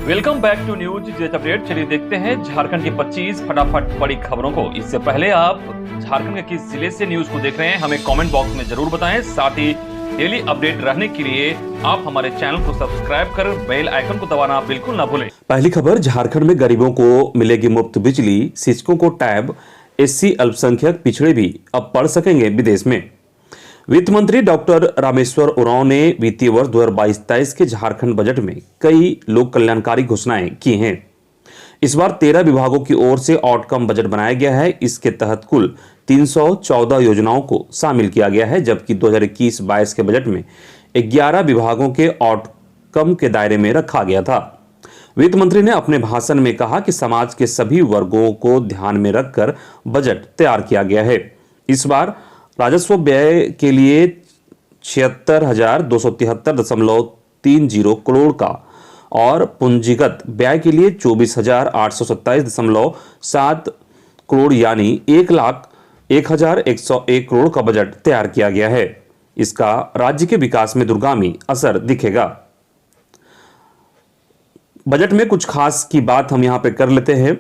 Welcome back to news jet update. चलिए देखते हैं झारखंड की 25 फटाफट बड़ी खबरों को। इससे पहले आप झारखंड के किस जिले से न्यूज को देख रहे हैं हमें कमेंट बॉक्स में जरूर बताएं। साथ ही डेली अपडेट रहने के लिए आप हमारे चैनल को सब्सक्राइब कर बेल आइकन को दबाना बिल्कुल ना भूलें। पहली खबर, झारखंड में गरीबों को मिलेगी मुफ्त बिजली, शिक्षकों को टैब, एससी अल्पसंख्यक पिछड़े भी अब पढ़ सकेंगे विदेश में। वित्त मंत्री डॉक्टर रामेश्वर उरांव ने वित्तीय वर्ष 2022-23 के झारखंड बजट में कई लोक कल्याणकारी घोषणाएं की हैं। इस बार 13 विभागों की ओर से आउटकम बजट बनाया गया है। इसके तहत कुल 314 योजनाओं को शामिल किया गया है, जबकि 2021-22 के बजट में 11 विभागों के आउटकम के दायरे में रखा गया था। वित्त मंत्री ने अपने भाषण में कहा कि समाज के सभी वर्गों को ध्यान में रखकर बजट तैयार किया गया है। इस बार राजस्व व्यय के लिए 76,273.30 करोड़ का और पूंजीगत व्यय के लिए 24,827.7 करोड़ यानी 1,01,101 करोड़ का बजट तैयार किया गया है। इसका राज्य के विकास में दूरगामी असर दिखेगा। बजट में कुछ खास की बात हम यहां पे कर लेते हैं।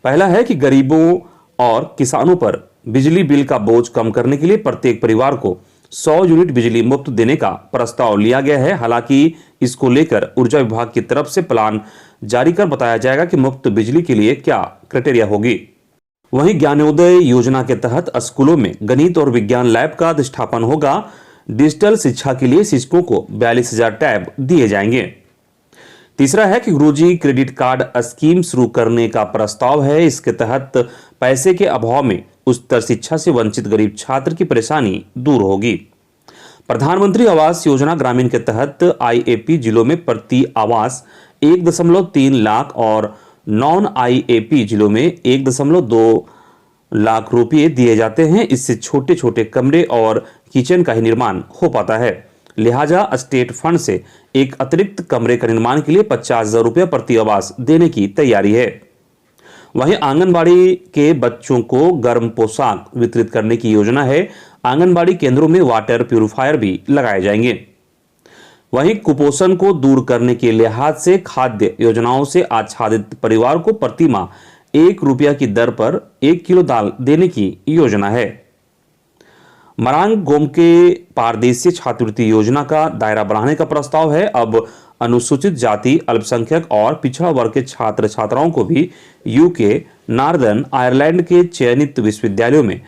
पहला है कि गरीबों और किसानों पर बिजली बिल का बोझ कम करने के लिए प्रत्येक परिवार को 100 यूनिट बिजली मुफ्त देने का प्रस्ताव लिया गया है। हालांकि इसको लेकर ऊर्जा विभाग की तरफ से प्लान जारी कर बताया जाएगा कि मुफ्त बिजली के लिए क्या क्राइटेरिया होगी। वहीं ज्ञानोदय योजना के तहत स्कूलों में गणित और विज्ञान लैब का स्थापन होगा। डिजिटल शिक्षा के लिए शिक्षकों को 42,000 टैब दिए जाएंगे। तीसरा है कि गुरुजी क्रेडिट कार्ड स्कीम शुरू करने का प्रस्ताव है। इसके तहत पैसे के अभाव में उच्चतर शिक्षा से वंचित गरीब छात्र की परेशानी दूर होगी। प्रधानमंत्री आवास योजना ग्रामीण के तहत आईएपी जिलों में प्रति आवास 1.3 लाख और नॉन आईएपी जिलों में 1.2 लाख रुपए दिए जाते हैं। इससे छोटे छोटे कमरे और किचन का ही निर्माण हो पाता है। लिहाजा स्टेट फंड से एक अतिरिक्त कमरे का निर्माण के लिए 50,000 रुपये प्रति आवास देने की तैयारी है। वहीं आंगनबाड़ी के बच्चों को गर्म पोशाक वितरित करने की योजना है। आंगनबाड़ी केंद्रों में वाटर प्यूरिफायर भी लगाए जाएंगे। वहीं कुपोषण को दूर करने के लिहाज से खाद्य योजनाओं से आच्छादित परिवार को प्रति माह 1 रुपया की दर पर 1 किलो दाल देने की योजना है। मरांग गोम के पारदेशीय छात्रवृत्ति योजना का दायरा बढ़ाने का प्रस्ताव है। अब अनुसूचित जाति, अल्पसंख्यक और पिछड़ा वर्ग के छात्र छात्राओं को भी यूके, नॉर्दर्न आयरलैंड के चयनित विश्वविद्यालयों में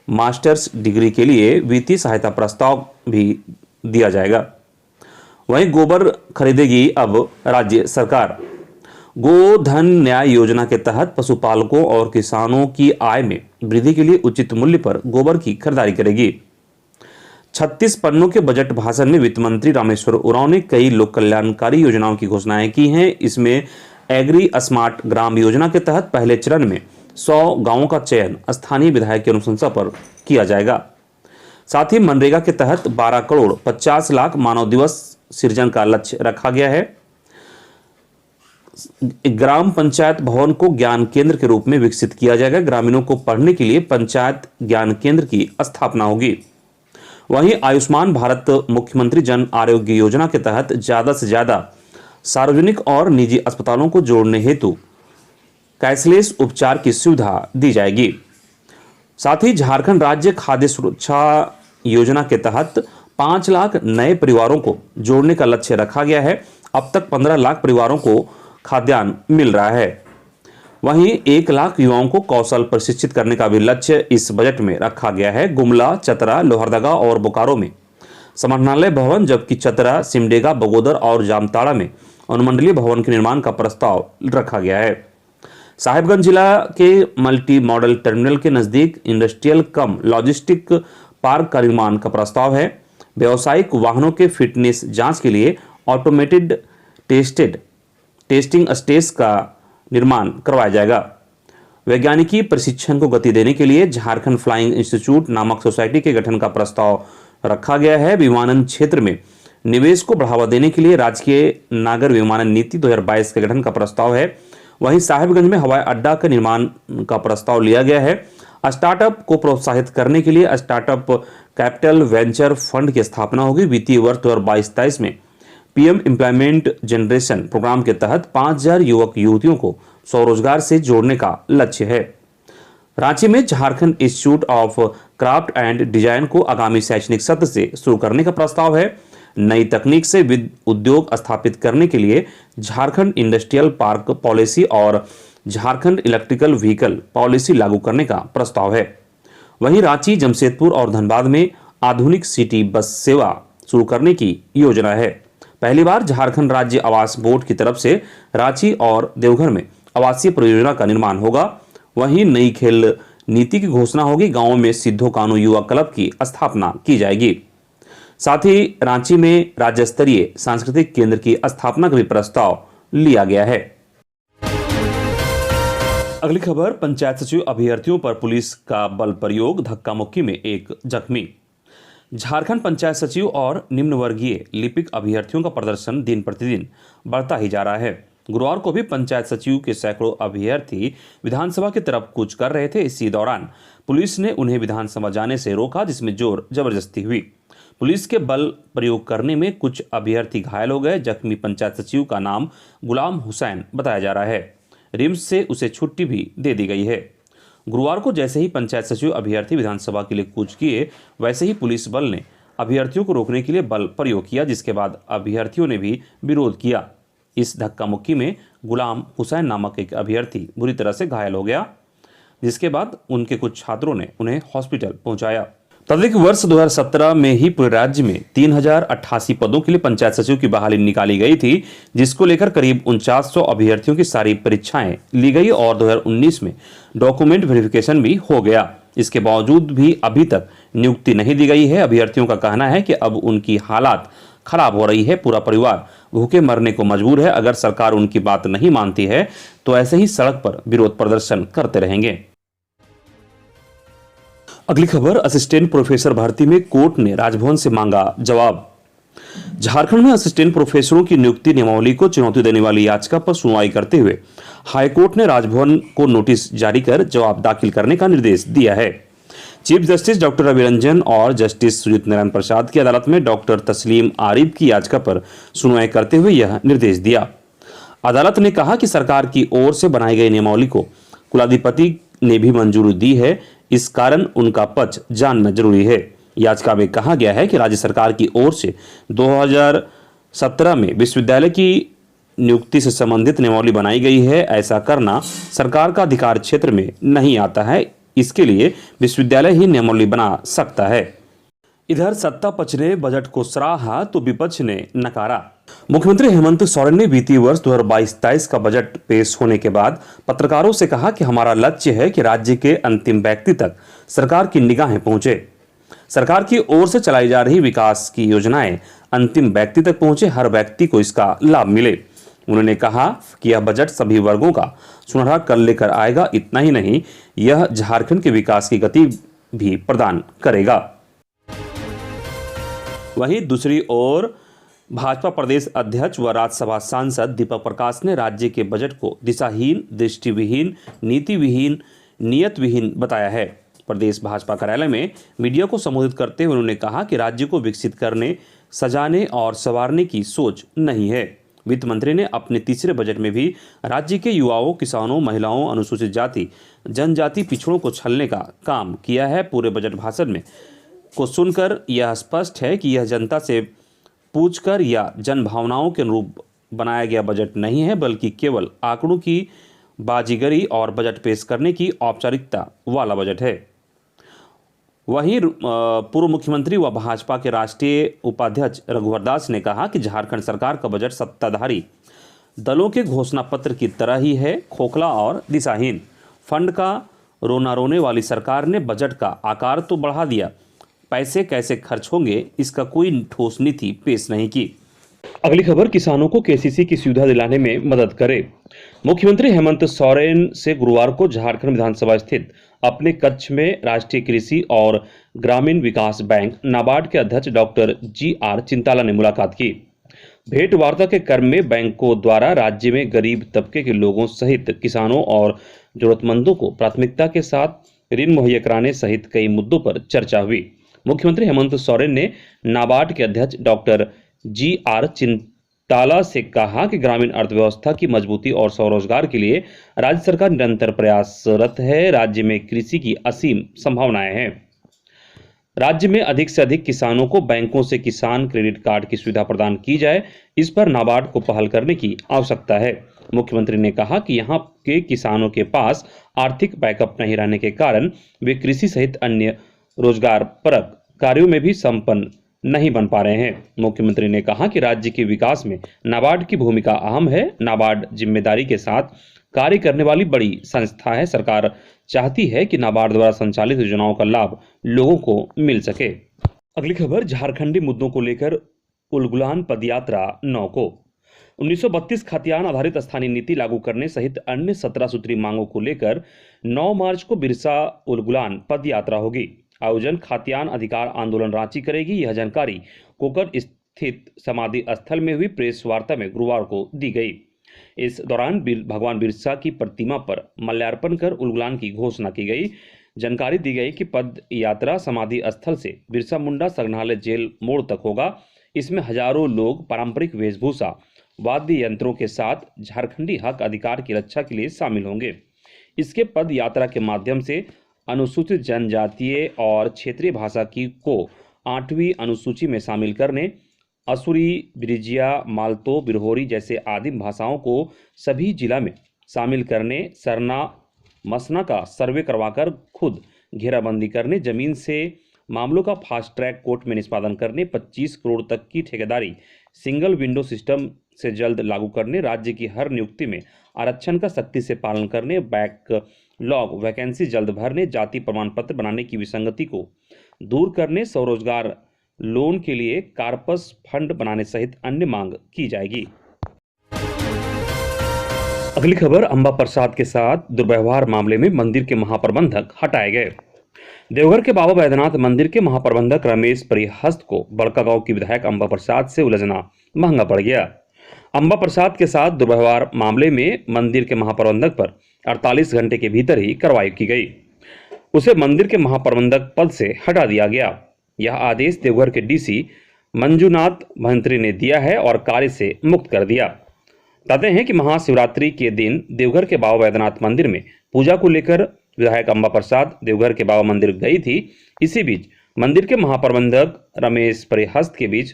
मास्टर्स डिग्री के लिए वित्तीय सहायता प्रस्ताव भी दिया जाएगा। वहीं गोबर खरीदेगी अब राज्य सरकार। गोधन न्याय योजना के तहत पशुपालकों और किसानों की आय में वृद्धि के लिए उचित मूल्य पर गोबर की खरीदारी करेगी। 36 पन्नों के बजट भाषण में वित्त मंत्री रामेश्वर उरांव ने कई लोक कल्याणकारी योजनाओं की घोषणाएं की हैं। इसमें एग्री स्मार्ट ग्राम योजना के तहत पहले चरण में 100 गांवों का चयन स्थानीय विधायक की अनुशंसा पर किया जाएगा। साथ ही मनरेगा के तहत 12 करोड़ 50 लाख मानव दिवस सृजन का लक्ष्य रखा गया है। ग्राम पंचायत भवन को ज्ञान केंद्र के रूप में विकसित किया जाएगा। ग्रामीणों को पढ़ने के लिए पंचायत ज्ञान केंद्र की स्थापना होगी। वहीं आयुष्मान भारत मुख्यमंत्री जन आरोग्य योजना के तहत ज्यादा से ज्यादा सार्वजनिक और निजी अस्पतालों को जोड़ने हेतु कैशलेस उपचार की सुविधा दी जाएगी। साथ ही झारखंड राज्य खाद्य सुरक्षा योजना के तहत 5 लाख नए परिवारों को जोड़ने का लक्ष्य रखा गया है। अब तक 15 लाख परिवारों को खाद्यान्न मिल रहा है। वहीं 1 लाख युवाओं को कौशल प्रशिक्षित करने का भी लक्ष्य इस बजट में रखा गया है। गुमला, चतरा, लोहरदगा और बोकारो में समाहरणालय भवन, जबकि चतरा, सिमडेगा, बगोदर और जामताड़ा में अनुमंडलीय भवन के निर्माण का प्रस्ताव रखा गया है। साहिबगंज जिला के मल्टी मॉडल टर्मिनल के नजदीक इंडस्ट्रियल कम लॉजिस्टिक पार्क का निर्माण का प्रस्ताव है। व्यावसायिक वाहनों के फिटनेस जांच के लिए ऑटोमेटेड टेस्टिंग स्टेज का निर्माण करवाया जाएगा। वैज्ञानिकी प्रशिक्षण को गति देने के लिए झारखंड फ्लाइंग इंस्टीट्यूट नामक सोसाइटी के गठन का प्रस्ताव रखा गया है। विमानन क्षेत्र में निवेश को बढ़ावा देने के लिए राजकीय नागर विमानन नीति 2022 के गठन का प्रस्ताव है। वहीं साहिबगंज में हवाई अड्डा के निर्माण का प्रस्ताव लिया गया है। स्टार्टअप को प्रोत्साहित करने के लिए स्टार्टअप कैपिटल वेंचर फंड की स्थापना होगी। वित्तीय वर्ष 2022-23 में पीएम एम्प्लॉयमेंट जनरेशन प्रोग्राम के तहत 5,000 युवक युवतियों को स्वरोजगार से जोड़ने का लक्ष्य है। रांची में Jharkhand institute of craft and design को आगामी शैक्षणिक सत्र से शुरू करने का प्रस्ताव है। नई तकनीक से उद्योग स्थापित करने के लिए झारखंड इंडस्ट्रियल पार्क पॉलिसी और झारखंड इलेक्ट्रिकल व्हीकल पॉलिसी लागू करने का प्रस्ताव है। वहीं रांची, जमशेदपुर और धनबाद में आधुनिक सिटी बस सेवा शुरू करने की योजना है। पहली बार झारखंड राज्य आवास बोर्ड की तरफ से रांची और देवघर में आवासीय परियोजना का निर्माण होगा। वहीं नई खेल नीति की घोषणा होगी। गांवों में सिद्धो कानू युवा क्लब की स्थापना की जाएगी। साथ ही रांची में राज्य स्तरीय सांस्कृतिक केंद्र की स्थापना का भी प्रस्ताव लिया गया है। अगली खबर, पंचायत सचिव अभ्यर्थियों पर पुलिस का बल प्रयोग, धक्का मुक्की में एक जख्मी। झारखंड पंचायत सचिव और निम्न वर्गीय लिपिक अभ्यर्थियों का प्रदर्शन दिन प्रतिदिन बढ़ता ही जा रहा है। गुरुवार को भी पंचायत सचिव के सैकड़ों अभ्यर्थी विधानसभा की तरफ कूच कर रहे थे। इसी दौरान पुलिस ने उन्हें विधानसभा जाने से रोका, जिसमें जोर जबरदस्ती हुई। पुलिस के बल प्रयोग करने में कुछ अभ्यर्थी घायल हो गए। जख्मी पंचायत सचिव का नाम गुलाम हुसैन बताया जा रहा है। रिम्स से उसे छुट्टी भी दे दी गई है। गुरुवार को जैसे ही पंचायत सचिव अभ्यर्थी विधानसभा के लिए कूच किए, वैसे ही पुलिस बल ने अभ्यर्थियों को रोकने के लिए बल प्रयोग किया, जिसके बाद अभ्यर्थियों ने भी विरोध किया। इस धक्का मुक्की में गुलाम हुसैन नामक एक अभ्यर्थी बुरी तरह से घायल हो गया, जिसके बाद उनके कुछ छात्रों ने उन्हें हॉस्पिटल पहुंचाया। तदरीक वर्ष 2017 में ही पूरे राज्य में 3088 पदों के लिए पंचायत सचिव की बहाली निकाली गई थी, जिसको लेकर करीब 4900 अभ्यर्थियों की सारी परीक्षाएं ली गई और 2019 में डॉक्यूमेंट वेरिफिकेशन भी हो गया। इसके बावजूद भी अभी तक नियुक्ति नहीं दी गई है। अभ्यर्थियों का कहना है कि अब उनकी हालात खराब हो रही है, पूरा परिवार भूखे मरने को मजबूर है। अगर सरकार उनकी बात नहीं मानती है तो ऐसे ही सड़क पर विरोध प्रदर्शन करते रहेंगे। अगली खबर, असिस्टेंट प्रोफेसर भर्ती में कोर्ट ने राजभवन से मांगा जवाब। झारखंड में असिस्टेंट प्रोफेसरों की नियुक्ति नियमावली को चुनौती देने वाली याचिका पर सुनवाई करते हुए हाईकोर्ट ने राजभवन को नोटिस जारी कर जवाब दाखिल करने का निर्देश दिया है। Chief justice doctor Ravi Ranjan और जस्टिस सुजीत नारायण प्रसाद की अदालत में डॉक्टर तस्लीम आरिफ की याचिका पर सुनवाई करते हुए यह निर्देश दिया। अदालत ने कहा कि सरकार की ओर से बनाई गई नियमावली को कुलाधिपति ने भी मंजूरी दी है, इस कारण उनका पक्ष जानना जरूरी है। याचिका में कहा गया है कि राज्य सरकार की ओर से 2017 में विश्वविद्यालय की नियुक्ति से संबंधित नियमावली बनाई गई है। ऐसा करना सरकार का अधिकार क्षेत्र में नहीं आता है। इसके लिए विश्वविद्यालय ही नियमावली बना सकता है। इधर सत्ता पक्ष ने बजट को सराहा तो विपक्ष ने नकारा। मुख्यमंत्री हेमंत सोरेन ने वित्तीय वर्ष 2022-23 का बजट पेश होने के बाद पत्रकारों से कहा कि हमारा लक्ष्य है कि राज्य के अंतिम व्यक्ति तक सरकार की निगाहें पहुंचे। सरकार की ओर से चलाई जा रही विकास की योजनाएं अंतिम व्यक्ति तक पहुंचे, हर व्यक्ति को इसका लाभ मिले। उन्होंने कहा कि यह बजट सभी वर्गों का सुनहरा कल लेकर आएगा। इतना ही नहीं, यह झारखंड के विकास की गति भी प्रदान करेगा। वहीं दूसरी ओर भाजपा प्रदेश अध्यक्ष व राज्यसभा सांसद दीपक प्रकाश ने राज्य के बजट को दिशाहीन, दृष्टिविहीन, नीतिविहीन, नियतविहीन बताया है। प्रदेश भाजपा कार्यालय में मीडिया को संबोधित करते हुए उन्होंने कहा कि राज्य को विकसित करने, सजाने और संवारने की सोच नहीं है। वित्त मंत्री ने अपने तीसरे बजट में भी राज्य के युवाओं, किसानों, महिलाओं, अनुसूचित जाति, जनजाति, पिछड़ों को छलने का काम किया है। पूरे बजट भाषण में को सुनकर यह स्पष्ट है कि यह जनता से पूछकर या जन भावनाओं के अनुरूप बनाया गया बजट नहीं है, बल्कि केवल आंकड़ों की बाजीगरी और बजट पेश करने की औपचारिकता वाला बजट है। वहीं पूर्व मुख्यमंत्री व भाजपा के राष्ट्रीय उपाध्यक्ष रघुवर दास ने कहा कि झारखंड सरकार का बजट सत्ताधारी दलों के घोषणा पत्र की तरह ही है, खोखला और दिशाहीन। फंड का रोना रोने वाली सरकार ने बजट का आकार तो बढ़ा दिया, पैसे कैसे खर्च होंगे इसका कोई ठोस नीति पेश नहीं की। अगली खबर, किसानों को केसीसी की सुविधा दिलाने में मदद करे। मुख्यमंत्री हेमंत सोरेन से गुरुवार को झारखंड विधानसभा स्थित अपने कक्ष में राष्ट्रीय कृषि और ग्रामीण विकास बैंक नाबार्ड के अध्यक्ष डॉक्टर GR चिंताला ने मुलाकात की। भेंट वार्ता के क्रम में बैंकों द्वारा राज्य में गरीब तबके के लोगों सहित किसानों और जरूरतमंदों को प्राथमिकता के साथ ऋण मुहैया कराने सहित कई मुद्दों पर चर्चा हुई। मुख्यमंत्री हेमंत सोरेन ने नाबार्ड के अध्यक्ष डॉक्टर GR ताला से कहा कि ग्रामीण अर्थव्यवस्था की मजबूती और स्वरोजगार के लिए राज्य सरकार निरंतर प्रयासरत है। राज्य में कृषि की असीम संभावनाएं हैं। राज्य में अधिक से अधिक किसानों को बैंकों से किसान क्रेडिट कार्ड की सुविधा प्रदान की जाए, इस पर नाबार्ड को पहल करने की आवश्यकता है। मुख्यमंत्री ने कहा कि यहाँ के किसानों के पास आर्थिक बैकअप नहीं रहने के कारण वे कृषि सहित अन्य रोजगार परक कार्यों में भी संपन्न नहीं बन पा रहे हैं। मुख्यमंत्री ने कहा कि राज्य के विकास में नाबार्ड की भूमिका अहम है। नाबार्ड जिम्मेदारी के साथ कार्य करने वाली बड़ी संस्था है। सरकार चाहती है कि नाबार्ड द्वारा संचालित योजनाओं का लाभ लोगों को मिल सके। अगली खबर, झारखंडी मुद्दों को लेकर उलगुलान पदयात्रा 9 को। 1932 खाद्यान्न आधारित स्थानीय नीति लागू करने सहित अन्य 17 सूत्री मांगों को लेकर 9 मार्च को बिरसा उलगुलान पदयात्रा होगी। आयोजन खाद्यान्न अधिकार आंदोलन रांची करेगी। यह जानकारी कोकर स्थित समाधि स्थल में हुई प्रेस वार्ता में गुरुवार को दी गई। इस दौरान भगवान बिरसा की प्रतिमा पर माल्यार्पण कर उलगुलान की घोषणा की गई। जानकारी दी गई कि पद यात्रा समाधि स्थल से बिरसा मुंडा संग्रहालय जेल मोड़ तक होगा। इसमें हजारों लोग पारंपरिक वेशभूषा वाद्य यंत्रों के साथ झारखंडी हक अधिकार की रक्षा के लिए शामिल होंगे। इसके पद यात्रा के माध्यम से अनुसूचित जनजातीय और क्षेत्रीय भाषा की को 8वीं अनुसूची में शामिल करने, असुरी, ब्रिजिया, मालतो, बिरहोरी जैसे आदिम भाषाओं को सभी जिला में शामिल करने, सरना मसना का सर्वे करवाकर खुद घेराबंदी करने, जमीन से मामलों का फास्ट ट्रैक कोर्ट में निष्पादन करने, 25 करोड़ तक की ठेकेदारी सिंगल विंडो सिस्टम से जल्द लागू करने, राज्य की हर नियुक्ति में आरक्षण का सख्ती से पालन करने, बैकलॉग वैकेंसी जल्द भरने, जाति प्रमाण पत्र बनाने की विसंगति को दूर करने, स्वरोजगार लोन के लिए कार्पस फंड बनाने सहित अन्य मांग की जाएगी। अगली खबर, अंबा प्रसाद के साथ दुर्व्यवहार मामले में मंदिर के महाप्रबंधक हटाए गए। देवघर के बाबा बैद्यनाथ मंदिर के महाप्रबंधक रमेश परिहस्त को बड़कागांव की विधायक अंबा प्रसाद से उलझना महंगा पड़ गया। अंबा प्रसाद के साथ दुर्व्यवहार मामले में मंदिर के महाप्रबंधक पर 48 घंटे के भीतर ही कार्रवाई की गई। उसे मंदिर के महाप्रबंधक पद से हटा दिया गया। यह आदेश देवघर के डीसी मंजुनाथ महंत्री ने दिया है और कार्य से मुक्त कर दिया। बताते हैं कि महाशिवरात्रि के दिन देवघर के बाबा बैद्यनाथ मंदिर में पूजा को लेकर विधायक अंबा प्रसाद देवघर के बाबा मंदिर गई थी। इसी बीच मंदिर के महाप्रबंधक रमेश परिहस्त के बीच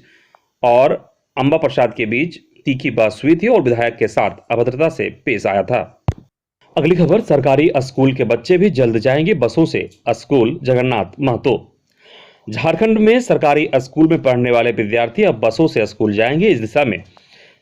और अंबा प्रसाद के बीच तीखी बहस हुई थी और विधायक के साथ अभद्रता से पेश आया था। अगली खबर, सरकारी स्कूल के बच्चे भी जल्द जाएंगे बसों से स्कूल। जगन्नाथ महतो। झारखंड में सरकारी स्कूल में पढ़ने वाले विद्यार्थी अब बसों से स्कूल जाएंगे। इस दिशा में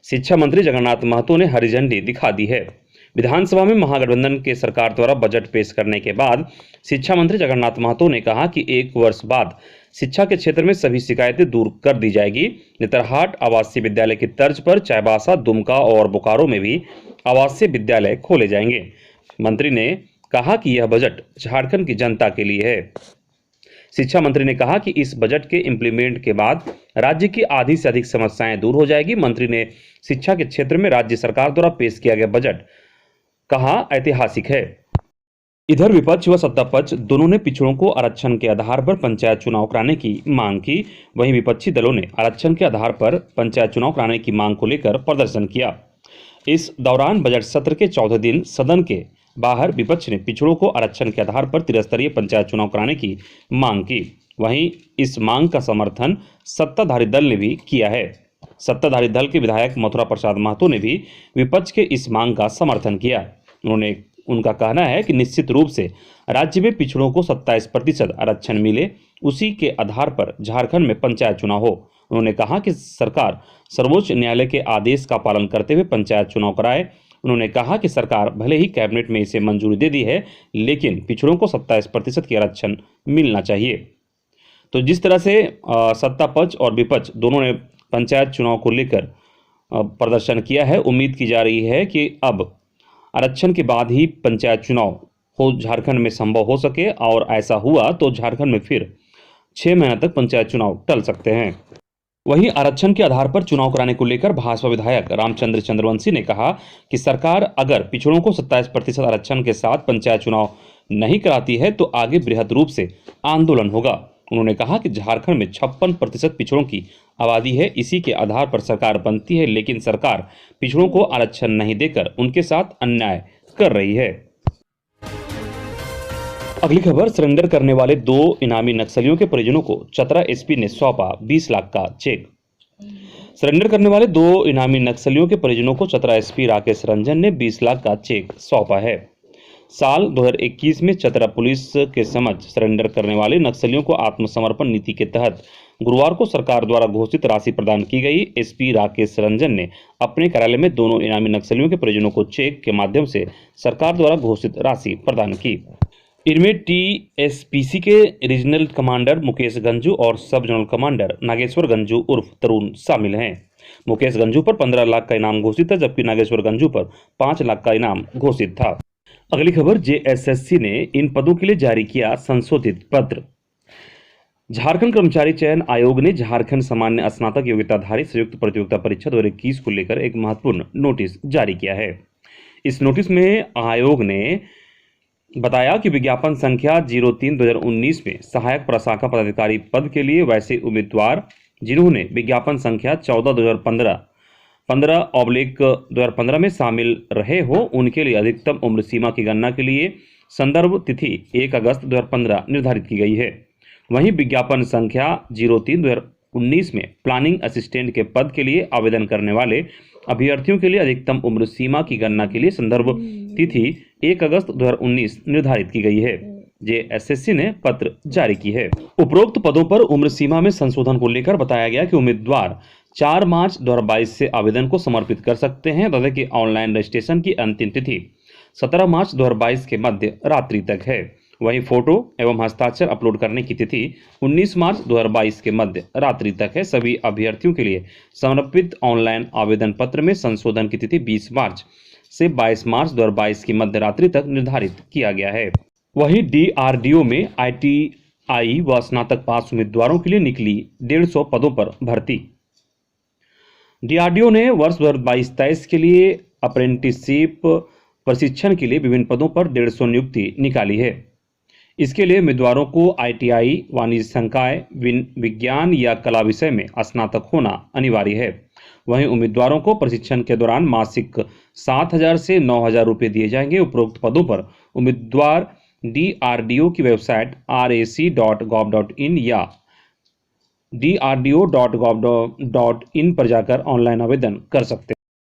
शिक्षा मंत्री जगन्नाथ महतो ने हरी झंडी दिखा दी है। विधानसभा में महागठबंधन के सरकार द्वारा बजट पेश करने के बाद शिक्षा मंत्री जगन्नाथ महतो ने कहा कि 1 वर्ष बाद शिक्षा के क्षेत्र में सभी शिकायतें दूर कर दी जाएगी। नेतरहाट आवासीय विद्यालय की तर्ज पर चाईबासा, दुमका और बोकारो में भी आवासीय विद्यालय खोले जाएंगे। मंत्री ने कहा कि यह बजट झारखंड की जनता के लिए है। शिक्षा मंत्री ने कहा कि इस बजट के इम्प्लीमेंट के बाद राज्य की आधी से अधिक समस्याएं दूर हो जाएगी। मंत्री ने शिक्षा के क्षेत्र में राज्य सरकार द्वारा पेश किया गया बजट कहा ऐतिहासिक है। इधर विपक्ष व सत्ता पक्ष दोनों ने पिछड़ों को आरक्षण के आधार पर पंचायत चुनाव कराने की मांग की। वहीं विपक्षी दलों ने आरक्षण के आधार पर पंचायत चुनाव कराने की मांग को लेकर प्रदर्शन किया। इस दौरान बजट सत्र के 14 दिन सदन के बाहर विपक्ष ने पिछड़ों को आरक्षण के आधार पर त्रिस्तरीय पंचायत चुनाव कराने की मांग की। वहीं इस मांग का समर्थन सत्ताधारी दल ने भी किया है। सत्ताधारी दल के विधायक मथुरा प्रसाद महतो ने भी विपक्ष के इस मांग का समर्थन किया। उनका कहना है कि निश्चित रूप से राज्य में पिछड़ों को 27% आरक्षण मिले, उसी के आधार पर झारखंड में पंचायत चुनाव हो। उन्होंने कहा कि सरकार सर्वोच्च न्यायालय के आदेश का पालन करते हुए पंचायत चुनाव कराए। उन्होंने कहा कि सरकार भले ही कैबिनेट में इसे मंजूरी दे दी है, लेकिन पिछड़ों को 27% की आरक्षण मिलना चाहिए। तो जिस तरह से सत्ता पक्ष और विपक्ष दोनों ने पंचायत चुनाव को लेकर प्रदर्शन किया है, उम्मीद की जा रही है कि अब आरक्षण के बाद ही पंचायत चुनाव हो झारखंड में संभव हो सके, और ऐसा हुआ तो झारखंड में फिर 6 महीने तक पंचायत चुनाव टल सकते हैं। वहीं आरक्षण के आधार पर चुनाव कराने को लेकर भाजपा विधायक रामचंद्र चंद्रवंशी ने कहा कि सरकार अगर पिछड़ों को 27% आरक्षण के साथ पंचायत चुनाव नहीं कराती है तो आगे बृहद रूप से आंदोलन होगा। उन्होंने कहा कि झारखंड में 56% पिछड़ों की आबादी है। इसी के आधार पर सरकार बनती है, लेकिन सरकार पिछड़ों को आरक्षण नहीं देकर उनके साथ अन्याय कर रही है। अगली खबर, सरेंडर करने वाले 2 इनामी नक्सलियों के परिजनों को चतरा एसपी ने सौंपा 20 लाख का चेक। सरेंडर करने वाले 2 इनामी नक्सलियों के परिजनों को चतरा एसपी राकेश रंजन ने 20 लाख का चेक सौंपा है। साल 2021 में चतरा पुलिस के समक्ष सरेंडर करने वाले नक्सलियों को आत्मसमर्पण नीति के तहत गुरुवार को सरकार द्वारा घोषित राशि प्रदान की गई। एसपी राकेश रंजन ने अपने कार्यालय में दोनों इनामी नक्सलियों के परिजनों को चेक के माध्यम से सरकार द्वारा घोषित राशि प्रदान की। इनमें टीएसपीसी के रीजनल कमांडर मुकेश गंजू और सब जोनल कमांडर नागेश्वर गंजू उर्फ तरुण शामिल हैं। मुकेश गंजू पर 15 लाख का इनाम घोषित था, जबकि नागेश्वर गंजू पर 5 लाख का इनाम घोषित था। अगली खबर, जेएसएससी ने इन पदों के लिए जारी किया संशोधित पत्र। झारखंड कर्मचारी चयन आयोग ने झारखंड सामान्य स्नातक योग्यताधारी संयुक्त प्रतियोगिता परीक्षा 2021 को लेकर एक महत्वपूर्ण नोटिस जारी किया है। इस नोटिस में आयोग ने बताया कि विज्ञापन संख्या 03/2019 में सहायक प्रशाखा पदाधिकारी पद के लिए वैसे उम्मीदवार जिन्होंने विज्ञापन संख्या 14/2015 में शामिल रहे हो, उनके लिए अधिकतम उम्र सीमा की गणना के लिए संदर्भ तिथि 1 अगस्त 2015 निर्धारित की गई है। वहीं विज्ञापन संख्या 03/2019 में प्लानिंग असिस्टेंट के पद के लिए आवेदन करने वाले अभ्यर्थियों के लिए अधिकतम उम्र सीमा की गणना के लिए संदर्भ तिथि 1 अगस्त 2019 निर्धारित की गई है। जेएसएससी ने पत्र जारी की है। उपरोक्त पदों पर उम्र सीमा में संशोधन को लेकर बताया गया कि उम्मीदवार 4 मार्च 2022 से आवेदन को समर्पित कर सकते हैं, तथा कि ऑनलाइन रजिस्ट्रेशन की अंतिम तिथि 17 मार्च 2022 के मध्य रात्रि तक है। वहीं फोटो एवं हस्ताक्षर अपलोड करने की तिथि 19 मार्च 2022 के मध्य रात्रि तक है। सभी अभ्यर्थियों के लिए समर्पित ऑनलाइन आवेदन पत्र में संशोधन की तिथि 20 मार्च से 22 मार्च 2022 की मध्य रात्रि तक निर्धारित किया गया है। वहीं डीआरडीओ में आईटीआई व स्नातक पास उम्मीदवारों के लिए निकली 150 पदों पर भर्ती। डीआरडीओ ने वर्ष 2022-23 के लिए अप्रेंटिसशिप प्रशिक्षण के लिए विभिन्न पदों पर 150 नियुक्ति निकाली है। इसके लिए उम्मीदवारों को आईटीआई, वाणिज्य संकाय, विज्ञान या कला विषय में स्नातक होना अनिवार्य है। वहीं उम्मीदवारों को प्रशिक्षण के दौरान मासिक 7,000 से 9,000 रुपये दिए जाएंगे। उपरोक्त पदों पर उम्मीदवार डीआरडीओ की वेबसाइट rac.gov.in या drdo.gov.in पर जाकर ऑनलाइन आवेदन कर सकते हैं।